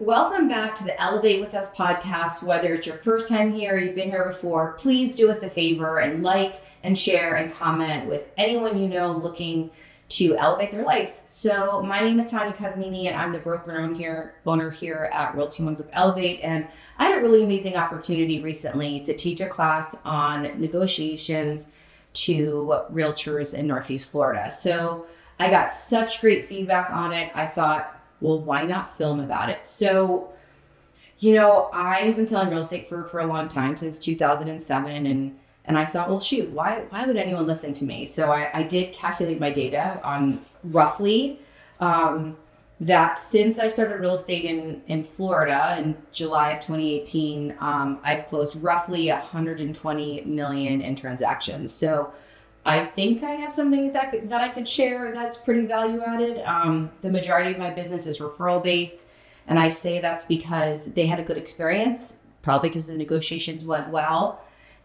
Welcome back to the Elevate With Us podcast. Whether it's your first time here or you've been here before, please do us a favor and like and share and comment with anyone you know looking to elevate their life. So my name is Tanya Cosmini and I'm the broker owner here at Realty One Group Elevate. And I had a really amazing opportunity recently to teach a class on negotiations to realtors in Northeast Florida. So I got such great feedback on it. I thought, well, why not film about it? So, I've been selling real estate for a long time, since 2007. And I thought, well, shoot, why would anyone listen to me? So I did calculate my data on roughly that since I started real estate in Florida in July of 2018, I've closed roughly 120 million in transactions. So I think I have something that I could share that's pretty value added. The majority of my business is referral based. And I say that's because they had a good experience, probably because the negotiations went well.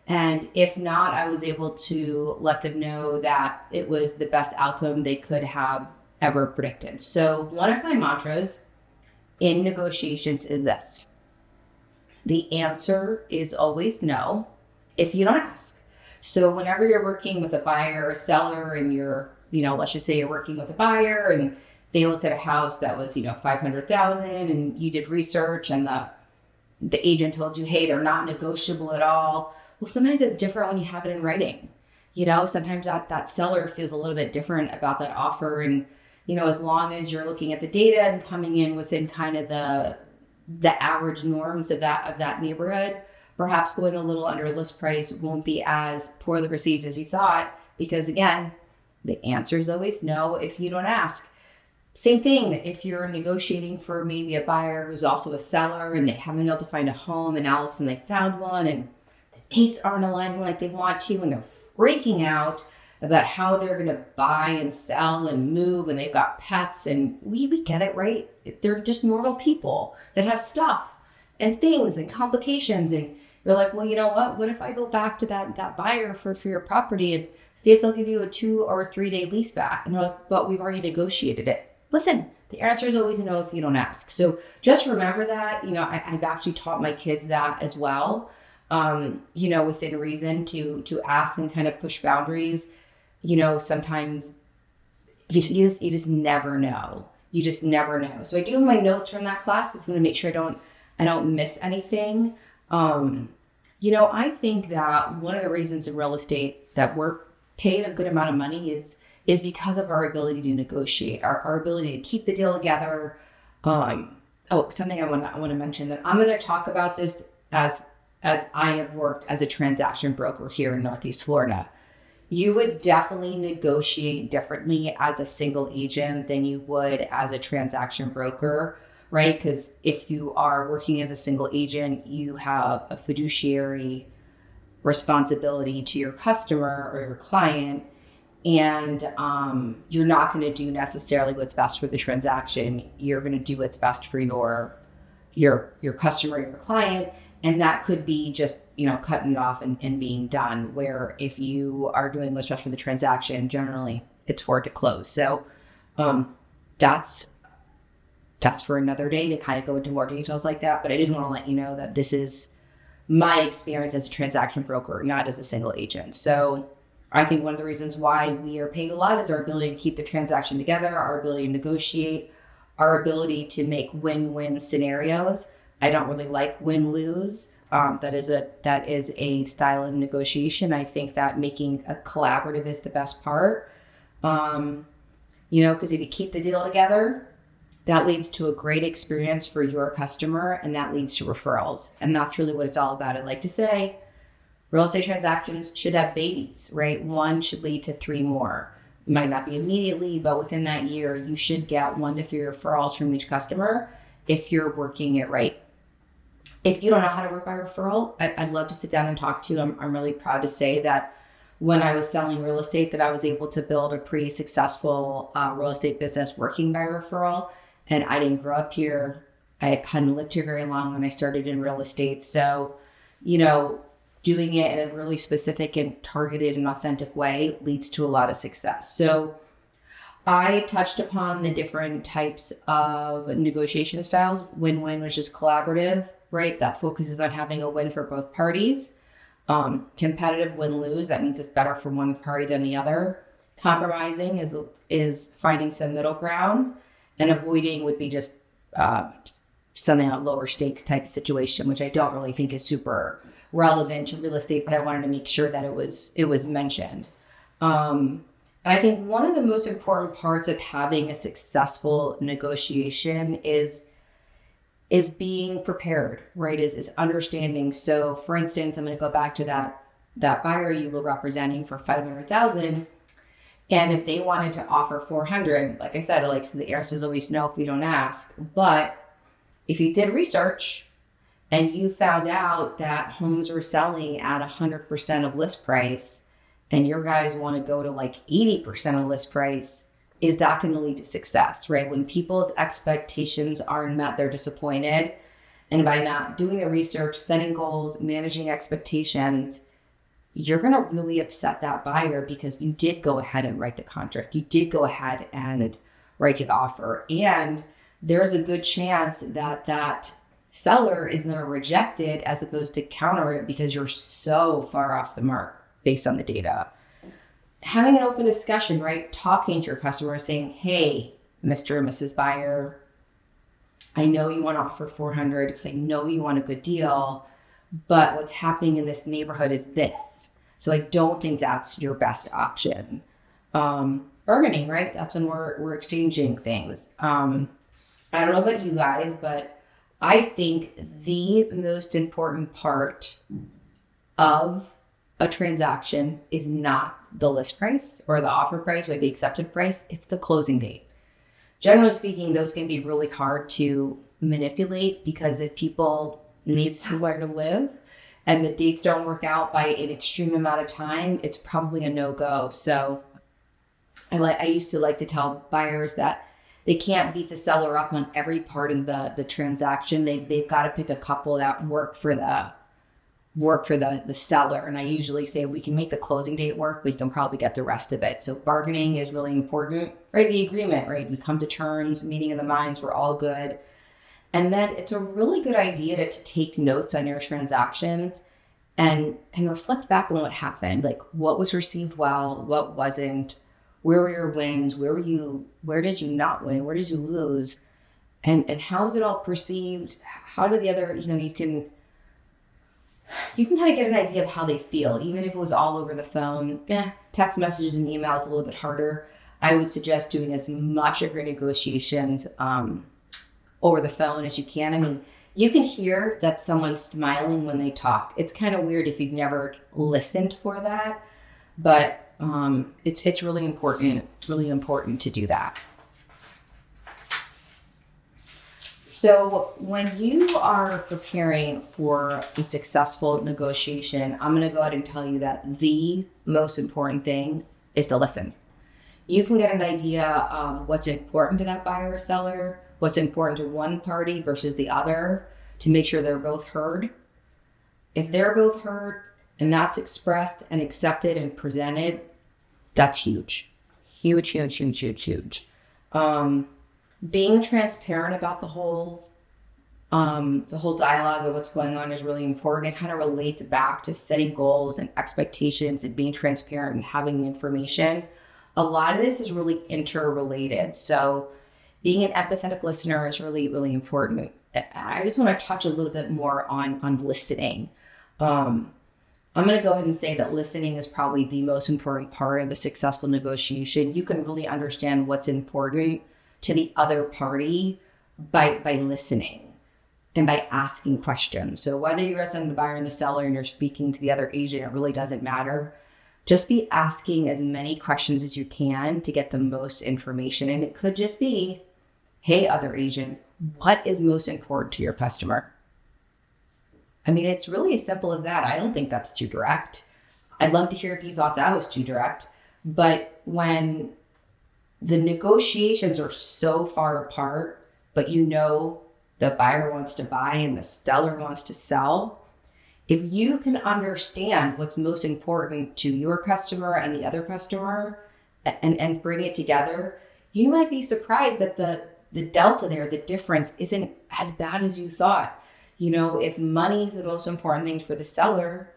And if not, I was able to let them know that it was the best outcome they could have ever predicted. So one of my mantras in negotiations is this: the answer is always no if you don't ask. So whenever you're working with a buyer or a seller and let's just say you're working with a buyer and they looked at a house that was, 500,000 and you did research and the agent told you, hey, they're not negotiable at all. Well, sometimes it's different when you have it in writing. Sometimes that seller feels a little bit different about that offer. And, as long as you're looking at the data and coming in within kind of the average norms of that neighborhood, perhaps going a little under list price won't be as poorly received as you thought, because again, the answer is always no if you don't ask. Same thing if you're negotiating for maybe a buyer who's also a seller and they haven't been able to find a home and all of a sudden they found one and the dates aren't aligning like they want to and they're freaking out about how they're going to buy and sell and move and they've got pets, and we get it, right? They're just normal people that have stuff and things and complications, and you're like, well, you know what if I go back to that buyer for your property and see if they'll give you a 2 or 3 day lease back? And they're like, but we've already negotiated it. Listen, the answer is always no if you don't ask. So just remember that. I've actually taught my kids that as well, within reason to ask and kind of push boundaries. Sometimes you just never know. You just never know. So I do have my notes from that class, but I'm going to make sure I don't miss anything. I think that one of the reasons in real estate that we're paid a good amount of money is because of our ability to negotiate, our ability to keep the deal together. Something I want to mention, that I'm going to talk about this as I have worked as a transaction broker here in Northeast Florida. You would definitely negotiate differently as a single agent than you would as a transaction broker, right? Because if you are working as a single agent, you have a fiduciary responsibility to your customer or your client, and you're not going to do necessarily what's best for the transaction. You're going to do what's best for your customer, your client, and that could be just cutting it off and being done. Where if you are doing what's best for the transaction, generally it's hard to close. So that's for another day to kind of go into more details like that. But I did want to let you know that this is my experience as a transaction broker, not as a single agent. So I think one of the reasons why we are paid a lot is our ability to keep the transaction together, our ability to negotiate, our ability to make win-win scenarios. I don't really like win-lose. That is a style of negotiation. I think that making a collaborative is the best part. Because if you keep the deal together, that leads to a great experience for your customer, and that leads to referrals. And that's really what it's all about. I like to say real estate transactions should have babies, right? 1 should lead to 3 more. It might not be immediately, but within that year, you should get 1 to 3 referrals from each customer if you're working it right. If you don't know how to work by referral, I'd love to sit down and talk to you. I'm really proud to say that when I was selling real estate, that I was able to build a pretty successful real estate business working by referral. And I didn't grow up here. I hadn't lived here very long when I started in real estate. So, doing it in a really specific and targeted and authentic way leads to a lot of success. So I touched upon the different types of negotiation styles. Win-win, which is collaborative, right? That focuses on having a win for both parties. Competitive win-lose, that means it's better for one party than the other. Compromising is finding some middle ground, and avoiding would be just something on a lower stakes type situation, which I don't really think is super relevant to real estate, but I wanted to make sure that it was mentioned. And I think one of the most important parts of having a successful negotiation is being prepared, right? Is understanding. So for instance, I'm going to go back to that buyer you were representing for $500,000. And if they wanted to offer 400, like I said, the answer is always no if we don't ask. But if you did research and you found out that homes were selling at 100% of list price, and your guys want to go to 80% of list price, is that going to lead to success, right? When people's expectations aren't met, they're disappointed. And by not doing the research, setting goals, managing expectations, you're going to really upset that buyer because you did go ahead and write the contract. You did go ahead and write the offer. And there's a good chance that seller is going to reject it as opposed to counter it because you're so far off the mark based on the data. Having an open discussion, right? Talking to your customer, saying, hey, Mr. and Mrs. Buyer, I know you want to offer 400 because I know you want a good deal, but what's happening in this neighborhood is this. So I don't think that's your best option. Bargaining, right? That's when we're exchanging things. I don't know about you guys, but I think the most important part of a transaction is not the list price or the offer price or the accepted price. It's the closing date. Generally speaking, those can be really hard to manipulate because if people need somewhere to live and the dates don't work out by an extreme amount of time, it's probably a no-go. So I used to like to tell buyers that they can't beat the seller up on every part of the transaction. They've got to pick a couple that work for the seller. And I usually say we can make the closing date work, we can probably get the rest of it. So bargaining is really important, right? The agreement, right? We come to terms, meeting of the minds, we're all good. And then it's a really good idea to take notes on your transactions and reflect back on what happened. Like what was received well, what wasn't, where were your wins, where did you not win, where did you lose? And how is it all perceived? How did the other, you can kind of get an idea of how they feel, even if it was all over the phone. Text messages and emails a little bit harder. I would suggest doing as much of your negotiations over the phone as you can. I mean, you can hear that someone's smiling when they talk. It's kind of weird if you've never listened for that, but it's really important to do that. So when you are preparing for a successful negotiation, I'm going to go ahead and tell you that the most important thing is to listen. You can get an idea of what's important to that buyer or seller, what's important to one party versus the other, to make sure they're both heard. If they're both heard and that's expressed and accepted and presented, that's huge. Huge. Being transparent about the whole dialogue of what's going on is really important. It kind of relates back to setting goals and expectations and being transparent and having the information. A lot of this is really interrelated. So being an empathetic listener is really, really important. I just want to touch a little bit more on listening. I'm going to go ahead and say that listening is probably the most important part of a successful negotiation. You can really understand what's important to the other party by listening and by asking questions. So whether you're representing the buyer and the seller and you're speaking to the other agent, it really doesn't matter. Just be asking as many questions as you can to get the most information. And it could just be, hey, other agent, what is most important to your customer? I mean, it's really as simple as that. I don't think that's too direct. I'd love to hear if you thought that was too direct. But when the negotiations are so far apart, but the buyer wants to buy and the seller wants to sell, if you can understand what's most important to your customer and the other customer and bring it together, you might be surprised that the delta there, the difference isn't as bad as you thought. You know, if money is the most important thing for the seller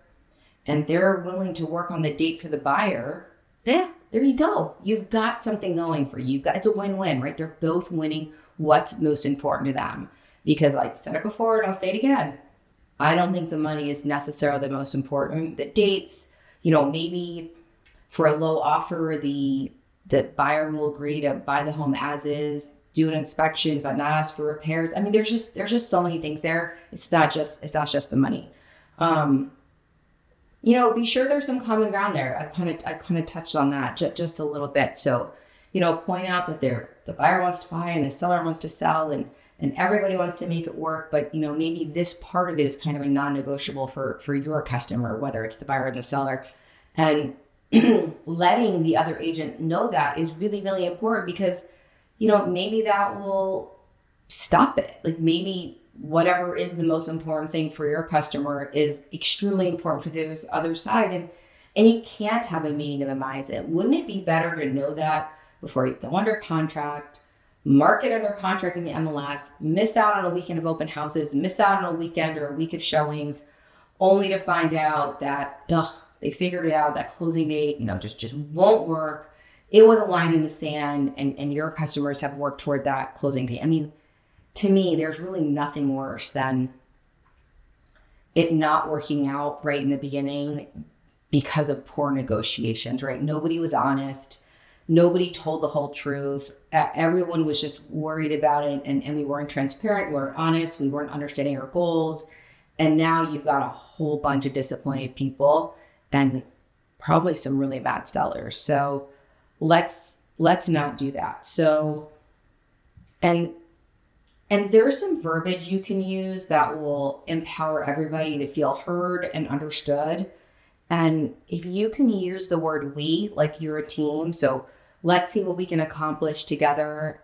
and they're willing to work on the date for the buyer, yeah, there you go. You've got something going for you. It's a win-win, right? They're both winning what's most important to them. Because I said it before and I'll say it again, I don't think the money is necessarily the most important. The dates, you know, maybe for a low offer, the buyer will agree to buy the home as is, do an inspection, but not ask for repairs. I mean, there's just so many things there. It's not just the money. You know, be sure there's some common ground there. I kind of touched on that just a little bit. So, you know, point out that the buyer wants to buy and the seller wants to sell, and everybody wants to make it work. But, you know, maybe this part of it is kind of a non-negotiable for your customer, whether it's the buyer or the seller. And letting the other agent know that is really, really important, because, you know, maybe that will stop it. Like, maybe whatever is the most important thing for your customer is extremely important for the other side. And you can't have a meeting of the minds. Wouldn't it be better to know that before you go under contract, mark it under contract in the MLS, miss out on a weekend of open houses, miss out on a weekend or a week of showings, only to find out that, they figured it out, that closing date, you know, just won't work. It was a line in the sand, and your customers have worked toward that closing date. I mean, to me, there's really nothing worse than it not working out right in the beginning because of poor negotiations, right? Nobody was honest. Nobody told the whole truth. Everyone was just worried about it, and we weren't transparent, we weren't honest, we weren't understanding our goals. And now you've got a whole bunch of disappointed people and probably some really bad sellers. So let's not do that. So, and there's some verbiage you can use that will empower everybody to feel heard and understood. And if you can use the word we, like you're a team, so let's see what we can accomplish together,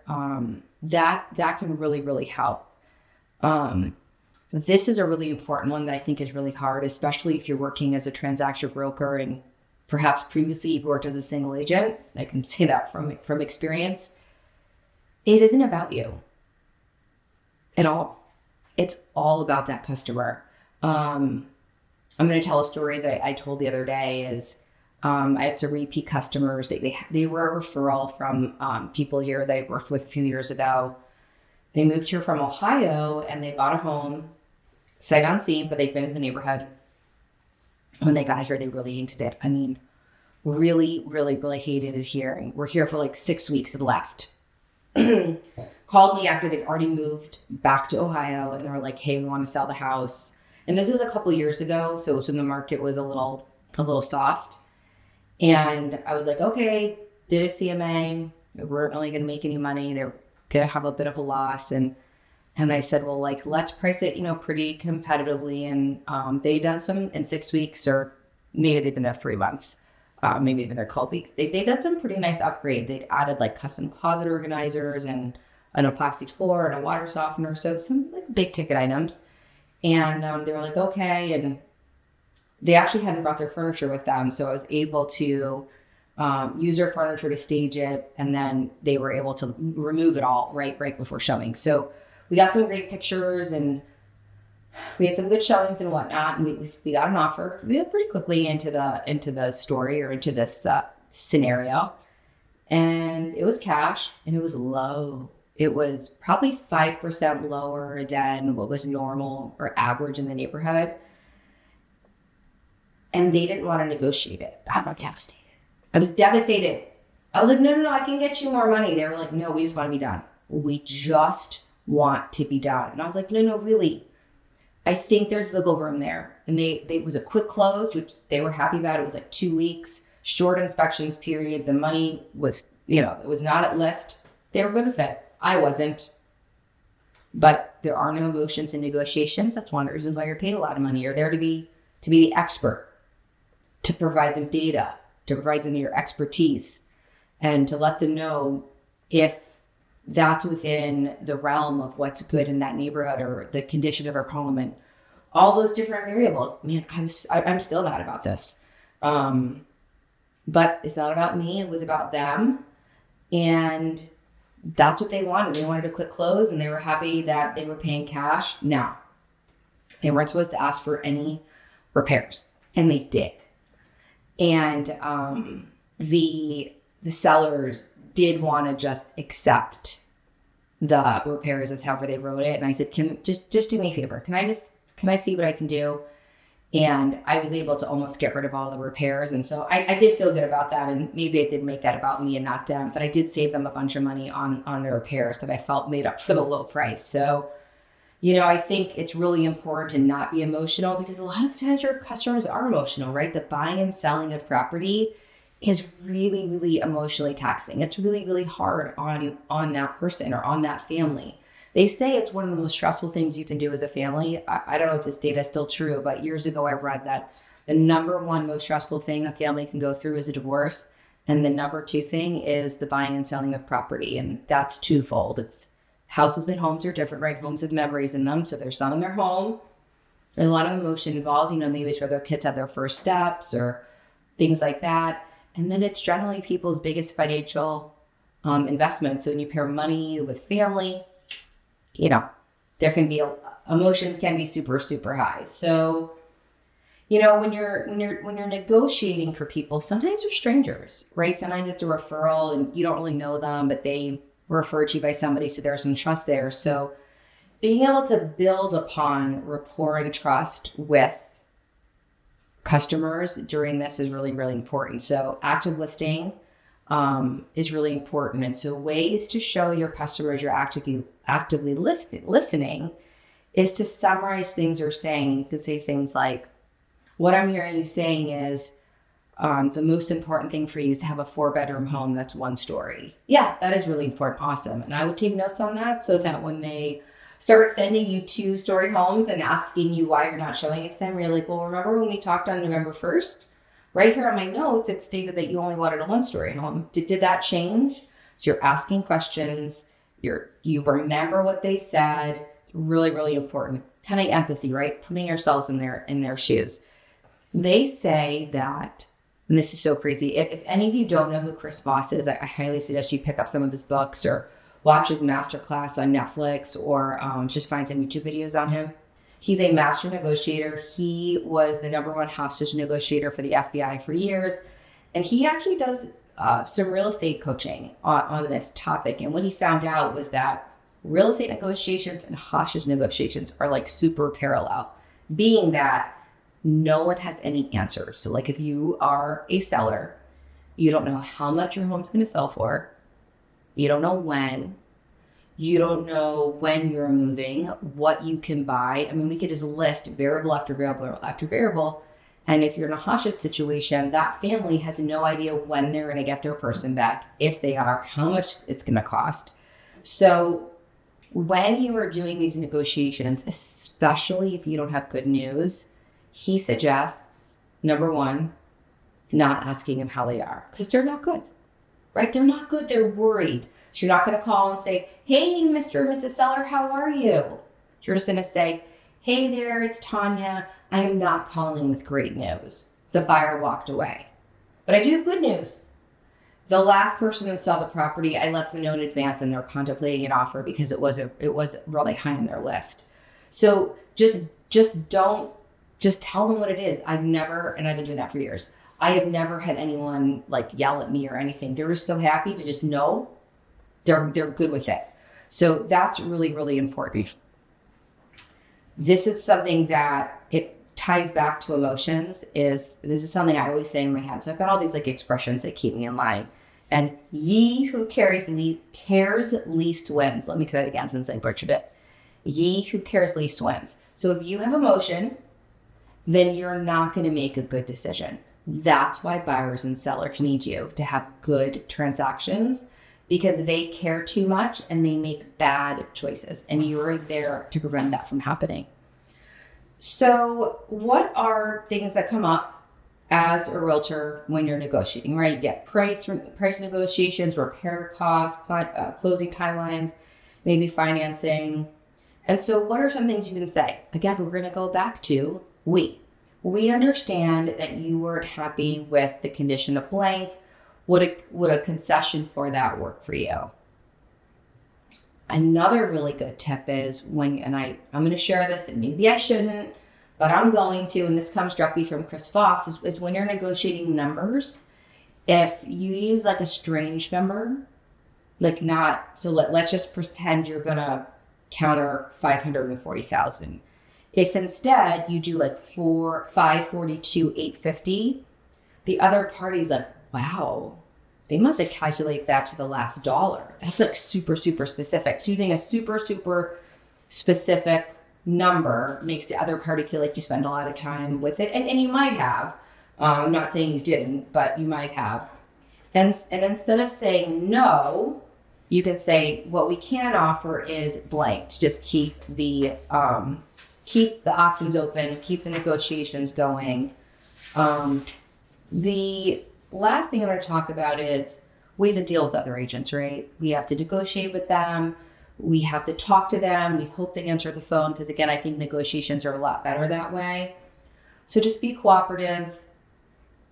that can really, really help. This is a really important one that I think is really hard, especially if you're working as a transaction broker and perhaps previously you've worked as a single agent. I can say that from experience. It isn't about you at all. It's all about that customer. I'm going to tell a story that I told the other day. Is I had some repeat customers. They were a referral from people here that I worked with a few years ago. They moved here from Ohio and they bought a home, sight unseen, but they've been in the neighborhood. When they got here, they really hated it. I mean, really, really, really hated it here. We're here for like 6 weeks and left. Called me after they'd already moved back to Ohio, and they were like, hey, we want to sell the house. And this was a couple years ago, so the market was a little soft. And I was like, okay, did a CMA. We weren't really going to make any money. They're going to have a bit of a loss. And I said, well, like, let's price it, you know, pretty competitively. And they'd done some in 6 weeks, or maybe they've been there 3 months. Maybe they've been there 12 weeks. They did some pretty nice upgrades. They'd added like custom closet organizers and a plastic floor and a water softener. So some like big ticket items. And they were like, okay. And they actually hadn't brought their furniture with them. So I was able to use their furniture to stage it. And then they were able to remove it all right before showing. So we got some great pictures and we had some good showings and whatnot. And we got an offer. We got pretty quickly into the story, or into this scenario. And it was cash, and it was low. It was probably 5% lower than what was normal or average in the neighborhood. And they didn't want to negotiate it. I was devastated. I was like, no, I can get you more money. They were like, no, we just want to be done. We just want to be done. And I was like, no, really. I think there's wiggle room there. And it was a quick close, which they were happy about. It was like 2 weeks, short inspections period. The money was, you know, it was not at list. They were good with it. I wasn't. But there are no emotions in negotiations. That's one of the reasons why you're paid a lot of money. You're there to be the expert, to provide them data, to provide them your expertise, and to let them know if that's within the realm of what's good in that neighborhood, or the condition of our home, and all those different variables. Man, I'm still mad about this. But it's not about me. It was about them. And that's what they wanted. They wanted a quick close, and they were happy that they were paying cash. Now, they weren't supposed to ask for any repairs, and they did. And the sellers did want to just accept the repairs as however they wrote it. And I said, can just do me a favor. Can I see what I can do? And I was able to almost get rid of all the repairs. And so I did feel good about that. And maybe I did make that about me and not them, but I did save them a bunch of money on the repairs that I felt made up for the low price. So, I think it's really important to not be emotional, because a lot of times your customers are emotional, right? The buying and selling of property is really, really emotionally taxing. It's really, really hard on that person or on that family. They say it's one of the most stressful things you can do as a family. I don't know if this data is still true, but years ago I read that the number one most stressful thing a family can go through is a divorce. And the number two thing is the buying and selling of property. And that's twofold. It's houses and homes are different, right? Homes have memories in them. So they're selling their home. There's a lot of emotion involved, maybe it's where their kids have their first steps or things like that. And then it's generally people's biggest financial investment. So when you pair money with family, there can be emotions can be super, super high. So, when you're negotiating for people, sometimes they're strangers, right? Sometimes it's a referral and you don't really know them, but they referred you by somebody, so there's some trust there. So being able to build upon rapport and trust with customers during this is really, really important. So active listing is really important. And so ways to show your customers you're actively listening is to summarize things they're saying. You can say things like, what I'm hearing you saying is the most important thing for you is to have a 4-bedroom home that's 1 story. Yeah, that is really important. Awesome. And I would take notes on that so that when they start sending you 2-story homes and asking you why you're not showing it to them, you're like, well, remember when we talked on November 1st? Right here on my notes, it stated that you only wanted a 1-story home. Did that change? So you're asking questions. You remember what they said. Really, really important. Kind of empathy, right? Putting yourselves in their shoes. They say that, and this is so crazy. If any of you don't know who Chris Voss is, I highly suggest you pick up some of his books or watch his masterclass on Netflix or just find some YouTube videos on him. He's a master negotiator. He was the #1 hostage negotiator for the FBI for years. And he actually does some real estate coaching on this topic. And what he found out was that real estate negotiations and hostage negotiations are like super parallel, being that no one has any answers. So like if you are a seller, you don't know how much your home's going to sell for. You don't know when. You don't know when you're moving, what you can buy. I mean, we could just list variable after variable after variable. And if you're in a hostage situation, that family has no idea when they're going to get their person back, if they are, how much it's going to cost. So when you are doing these negotiations, especially if you don't have good news, he suggests, #1, not asking them how they are, because they're not good, right? They're not good. They're worried. So you're not going to call and say, hey, Mr. or Mrs. Seller, how are you? You're just going to say, hey there, it's Tanya. I am not calling with great news. The buyer walked away. But I do have good news. The last person to sell the property, I let them know in advance and they're contemplating an offer because it was really high on their list. So just tell them what it is. I've been doing that for years. I have never had anyone like yell at me or anything. They're just so happy to just know they're good with it. So that's really, really important. This is something that it ties back to emotions. This is something I always say in my head. So I've got all these like expressions that keep me in line. And ye who cares least wins. Let me say that again since I butchered it. Ye who cares least wins. So if you have emotion, then you're not going to make a good decision. That's why buyers and sellers need you to have good transactions, because they care too much and they make bad choices, and you're there to prevent that from happening. So what are things that come up as a realtor when you're negotiating, right? You get price negotiations, repair costs, closing timelines, maybe financing. And so what are some things you can say? Again, we're going to go back to we understand that you weren't happy with the condition of blank. Would a concession for that work for you? Another really good tip is I'm going to share this, and maybe I shouldn't, but I'm going to, and this comes directly from Chris Voss, is when you're negotiating numbers, if you use like a strange number, like let's just pretend you're going to counter 540,000. If instead you do like 542,850, the other party's like, wow, they must have calculated that to the last dollar. That's like super, super specific. So using a super, super specific number makes the other party feel like you spend a lot of time with it. And you might have. I'm not saying you didn't, but you might have. And instead of saying no, you can say, what we can offer is blank, to just keep the options open, keep the negotiations going. The last thing I want to talk about is we have to deal with other agents, right? We have to negotiate with them. We have to talk to them. We hope they answer the phone, because again, I think negotiations are a lot better that way. So just be cooperative.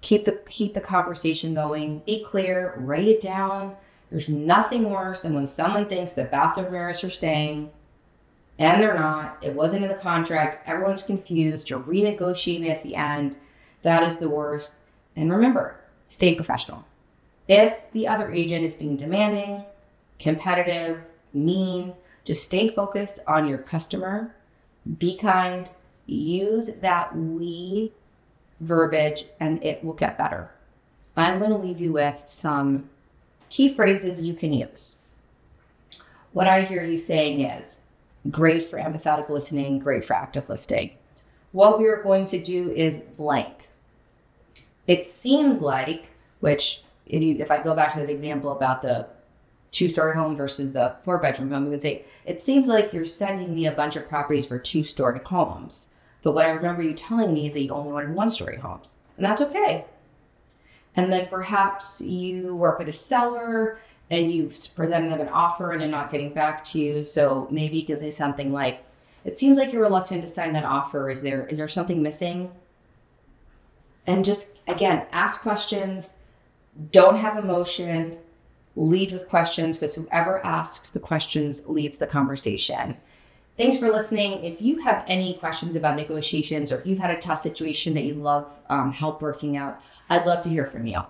Keep the conversation going. Be clear. Write it down. There's nothing worse than when someone thinks that bathroom mirrors are staying and they're not. It wasn't in the contract. Everyone's confused. You're renegotiating at the end. That is the worst. And remember, stay professional. If the other agent is being demanding, competitive, mean, just stay focused on your customer. Be kind. Use that we verbiage, and it will get better. I'm going to leave you with some key phrases you can use. What I hear you saying is, great for empathetic listening, great for active listening. What we are going to do is blank. It seems like, which if I go back to that example about the 2-story home versus the 4-bedroom home, we would say, it seems like you're sending me a bunch of properties for 2-story homes. But what I remember you telling me is that you only wanted 1-story homes. And that's okay. And then perhaps you work with a seller and you've presented them an offer and they're not getting back to you. So maybe you can say something like, it seems like you're reluctant to sign that offer. Is there something missing? And just, again, ask questions. Don't have emotion. Lead with questions, because whoever asks the questions leads the conversation. Thanks for listening. If you have any questions about negotiations, or if you've had a tough situation that you love help working out, I'd love to hear from you.